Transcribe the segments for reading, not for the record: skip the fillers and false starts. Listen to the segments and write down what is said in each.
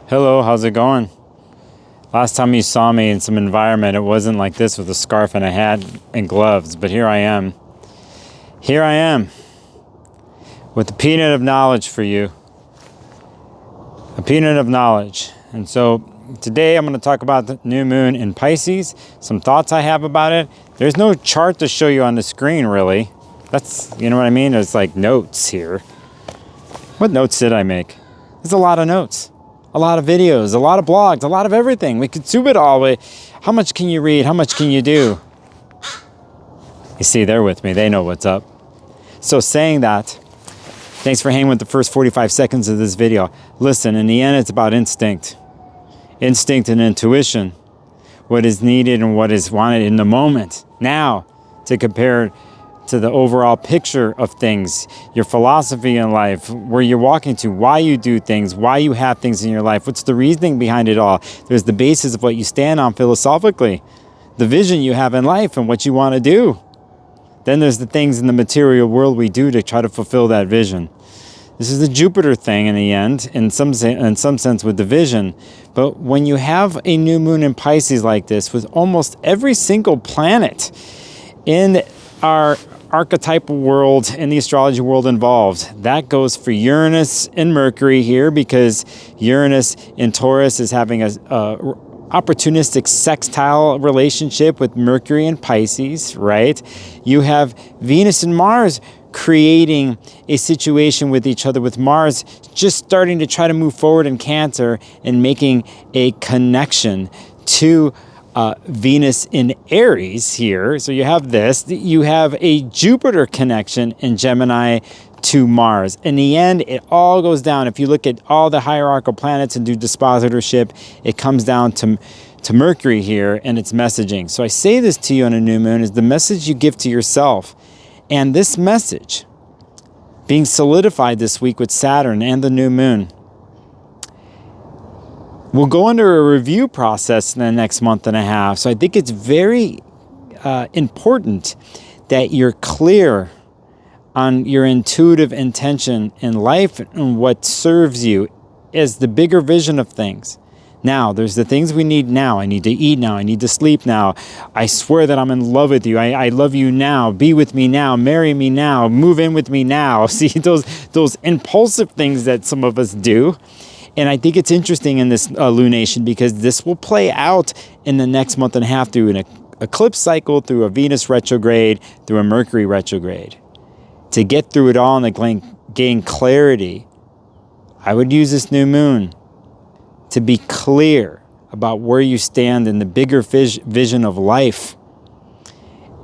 Hello, how's it going? Last time you saw me in some environment, it wasn't like this with a scarf and a hat and gloves, but here I am. Here I am with a peanut of knowledge for you. A peanut of knowledge. And so today I'm going to talk about the new moon in Pisces, some thoughts I have about it. There's no chart to show you on the screen, really. That's, you know what I mean? There's like notes here. What notes did I make? There's a lot of notes. A lot of videos, a lot of blogs, a lot of everything. We could soup it all away. How much can you read? How much can you do? You see, they're with me. They know what's up. So saying that, thanks for hanging with the first 45 seconds of this video. Listen, in the end, it's about instinct. Instinct and intuition. What is needed and what is wanted in the moment. Now, to compare to the overall picture of things, your philosophy in life, where you're walking to, why you do things, why you have things in your life, what's the reasoning behind it all. There's the basis of what you stand on philosophically, the vision you have in life and what you want to do. Then there's the things in the material world we do to try to fulfill that vision. This is the Jupiter thing in the end, in some sense with the vision. But when you have a new moon in Pisces like this, with almost every single planet in our archetypal world and the astrology world involved, that goes for Uranus and Mercury here, because Uranus in Taurus is having a opportunistic sextile relationship with Mercury and Pisces, right? You have Venus and Mars creating a situation with each other, with Mars just starting to try to move forward in Cancer and making a connection to Venus in Aries here. So you have this. You have a Jupiter connection in Gemini to Mars. In the end, it all goes down. If you look at all the hierarchical planets and do dispositorship, it comes down to Mercury here and its messaging. So I say this to you on a new moon is the message you give to yourself. And this message being solidified this week with Saturn and the new moon, we'll go under a review process in the next month and a half. So I think it's very important that you're clear on your intuitive intention in life and what serves you as the bigger vision of things. Now, there's the things we need now. I need to eat now. I need to sleep now. I swear that I'm in love with you. I love you now. Be with me now. Marry me now. Move in with me now. See, those impulsive things that some of us do. And I think it's interesting in this lunation because this will play out in the next month and a half through an eclipse cycle, through a Venus retrograde, through a Mercury retrograde. To get through it all and gain clarity, I would use this new moon to be clear about where you stand in the bigger vision of life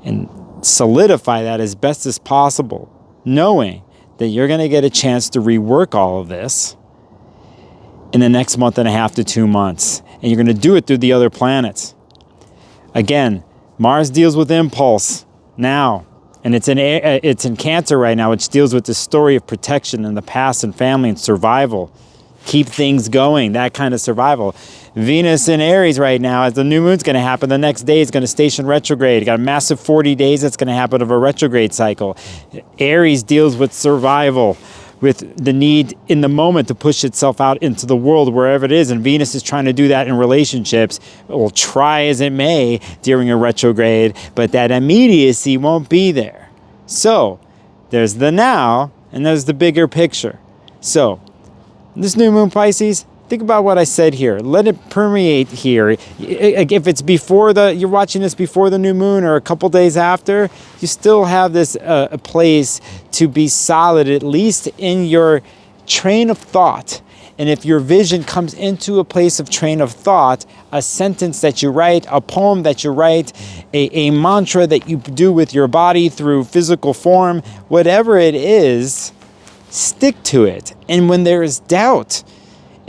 and solidify that as best as possible, knowing that you're going to get a chance to rework all of this in the next month and a half to 2 months. And you're going to do it through the other planets. Again, Mars deals with impulse now. And it's in Cancer right now, which deals with the story of protection in the past and family and survival. Keep things going, that kind of survival. Venus in Aries right now, as the new moon's going to happen, the next day it's going to station retrograde. You got a massive 40 days that's going to happen of a retrograde cycle. Aries deals with survival, with the need in the moment to push itself out into the world wherever it is. And Venus is trying to do that in relationships. It will try as it may during a retrograde, but that immediacy won't be there. So there's the now and there's the bigger picture. So this new moon Pisces, think about what I said here. Let it permeate here. If it's before you're watching this before the new moon or a couple days after, you still have this a place to be solid, at least in your train of thought. And if your vision comes into a place of train of thought, a sentence that you write, a poem that you write, a mantra that you do with your body through physical form, whatever it is, stick to it. And when there is doubt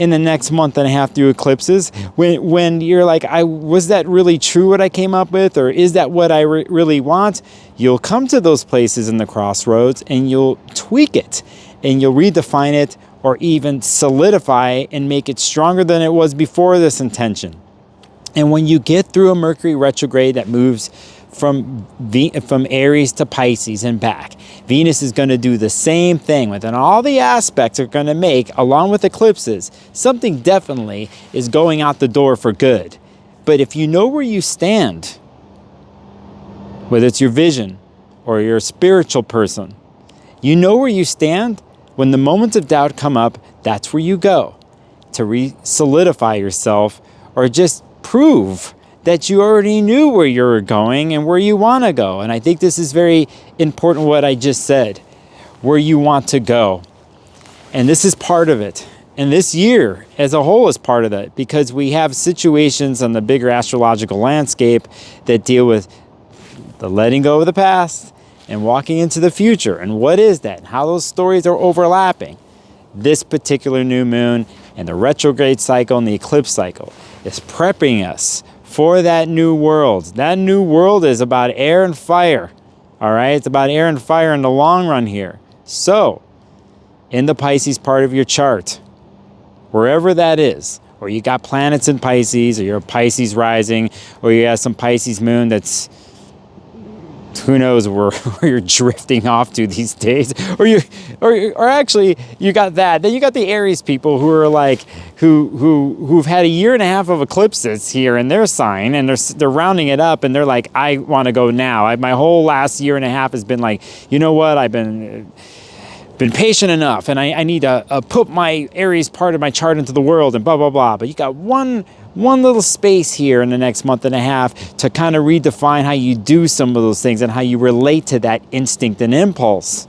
in the next month and a half through eclipses, when you're like, was that really true what I came up with? Or is that what I really want? You'll come to those places in the crossroads and you'll tweak it and you'll redefine it or even solidify and make it stronger than it was before this intention. And when you get through a Mercury retrograde that moves from Aries to Pisces and back. Venus is going to do the same thing within all the aspects are going to make, along with eclipses. Something definitely is going out the door for good. But if you know where you stand, whether it's your vision or you're a spiritual person, you know where you stand. When the moments of doubt come up, that's where you go to solidify yourself, or just prove that you already knew where you were going and where you want to go. And I think this is very important, what I just said, where you want to go. And this is part of it. And this year as a whole is part of that, because we have situations on the bigger astrological landscape that deal with the letting go of the past and walking into the future. And what is that? And how those stories are overlapping. This particular new moon and the retrograde cycle and the eclipse cycle is prepping us for that new world. That new world is about air and fire. All right? It's about air and fire in the long run here. So, in the Pisces part of your chart, wherever that is, or you got planets in Pisces, or you're a Pisces rising, or you have some Pisces moon that's, who knows where you're drifting off to these days, or actually you got that. Then you got the Aries people who are like, who've had a year and a half of eclipses here in their sign, and they're rounding it up, and they're like, I want to go now. My whole last year and a half has been like, you know what, I've been patient enough, and I need to put my Aries part of my chart into the world, and blah blah blah. But you got one little space here in the next month and a half to kind of redefine how you do some of those things and how you relate to that instinct and impulse.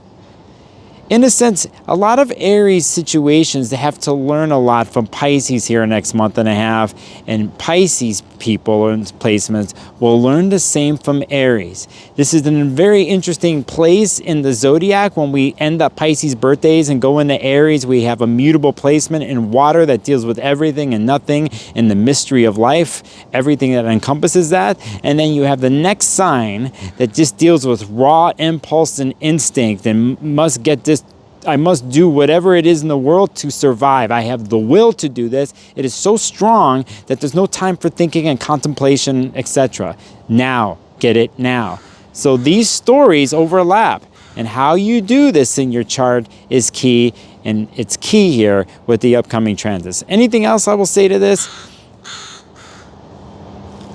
In a sense, a lot of Aries situations, they have to learn a lot from Pisces here next month and a half, and Pisces people and placements will learn the same from Aries. This is a very interesting place in the zodiac. When we end up Pisces birthdays and go into Aries, we have a mutable placement in water that deals with everything and nothing and the mystery of life, everything that encompasses that. And then you have the next sign that just deals with raw impulse and instinct and must get this. I must do whatever it is in the world to survive. I have the will to do this. It is so strong that there's no time for thinking and contemplation, etc. Now, get it now. So these stories overlap, and how you do this in your chart is key, and it's key here with the upcoming transits. Anything else I will say to this?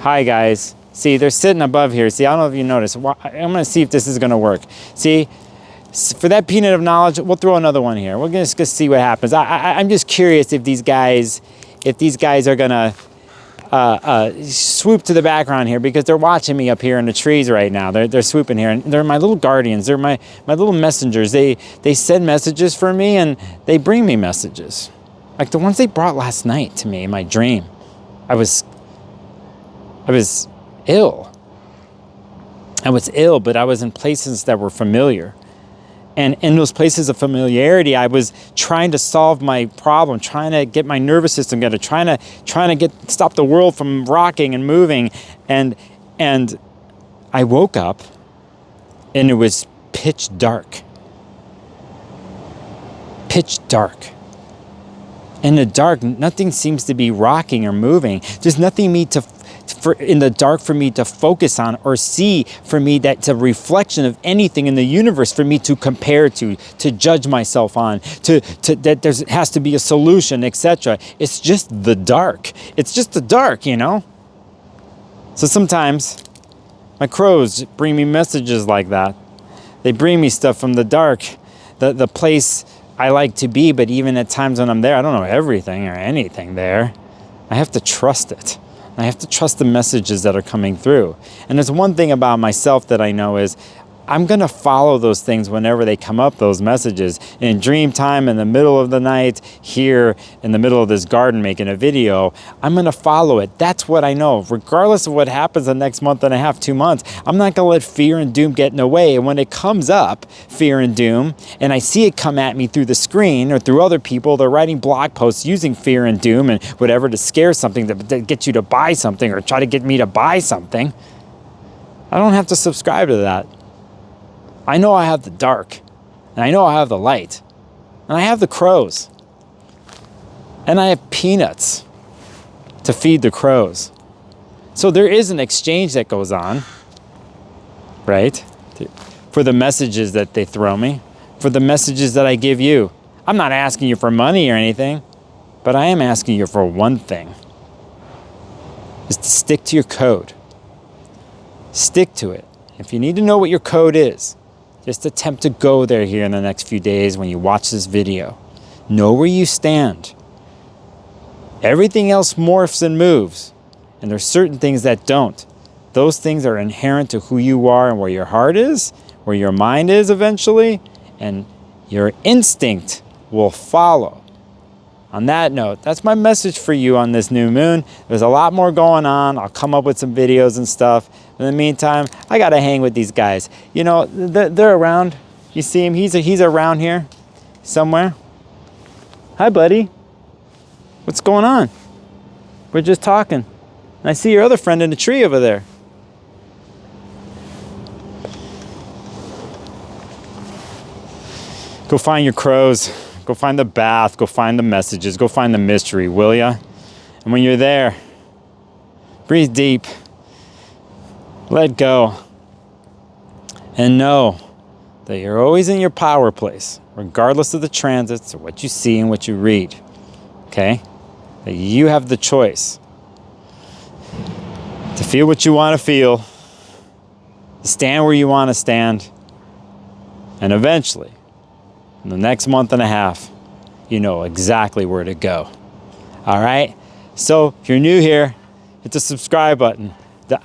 Hi guys. See, they're sitting above here. See, I don't know if you noticed. I'm going to see if this is going to work. See? For that peanut of knowledge, we'll throw another one here. We're just gonna see what happens. I'm just curious if these guys are gonna swoop to the background here, because they're watching me up here in the trees right now. They're swooping here, and they're my little guardians. They're my little messengers. They send messages for me, and they bring me messages, like the ones they brought last night to me in my dream. I was ill. I was ill, but I was in places that were familiar. And in those places of familiarity, I was trying to solve my problem, trying to get my nervous system together, trying to stop the world from rocking and moving. And I woke up, and it was pitch dark. Pitch dark. In the dark, nothing seems to be rocking or moving. There's nothing in the dark for me to focus on or see, for me that's a reflection of anything in the universe for me to compare to judge myself on, that there has to be a solution, etc. It's just the dark. It's just the dark, you know? So sometimes my crows bring me messages like that. They bring me stuff from the dark, the place I like to be, but even at times when I'm there, I don't know everything or anything there. I have to trust it. I have to trust the messages that are coming through. And there's one thing about myself that I know is I'm going to follow those things whenever they come up, those messages. In dream time, in the middle of the night, here in the middle of this garden making a video, I'm going to follow it. That's what I know. Regardless of what happens the next month and a half, 2 months, I'm not going to let fear and doom get in the way. And when it comes up, fear and doom, and I see it come at me through the screen or through other people, they're writing blog posts using fear and doom and whatever to scare something, to get you to buy something or try to get me to buy something, I don't have to subscribe to that. I know I have the dark, and I know I have the light, and I have the crows, and I have peanuts to feed the crows. So there is an exchange that goes on, right? For the messages that they throw me, for the messages that I give you. I'm not asking you for money or anything, but I am asking you for one thing, is to stick to your code. Stick to it. If you need to know what your code is, just attempt to go there here in the next few days when you watch this video. Know where you stand. Everything else morphs and moves, and there's certain things that don't. Those things are inherent to who you are and where your heart is, where your mind is eventually, and your instinct will follow. On that note, that's my message for you on this new moon. There's a lot more going on. I'll come up with some videos and stuff. In the meantime, I got to hang with these guys. You know, they're around. You see him? He's around here somewhere. Hi, buddy. What's going on? We're just talking. I see your other friend in the tree over there. Go find your crows. Go find the bath. Go find the messages. Go find the mystery, will ya? And when you're there, breathe deep. Let go. And know that you're always in your power place, regardless of the transits or what you see and what you read. Okay? That you have the choice to feel what you want to feel, to stand where you want to stand, and eventually, in the next month and a half, you know exactly where to go. All right? So if you're new here, hit the subscribe button.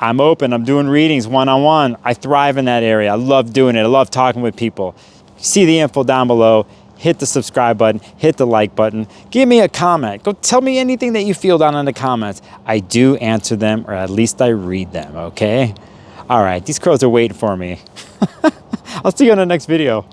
I'm open. I'm doing readings one-on-one. I thrive in that area. I love doing it. I love talking with people. See the info down below. Hit the subscribe button. Hit the like button. Give me a comment. Go tell me anything that you feel down in the comments. I do answer them, or at least I read them, okay? All right. These crows are waiting for me. I'll see you on the next video.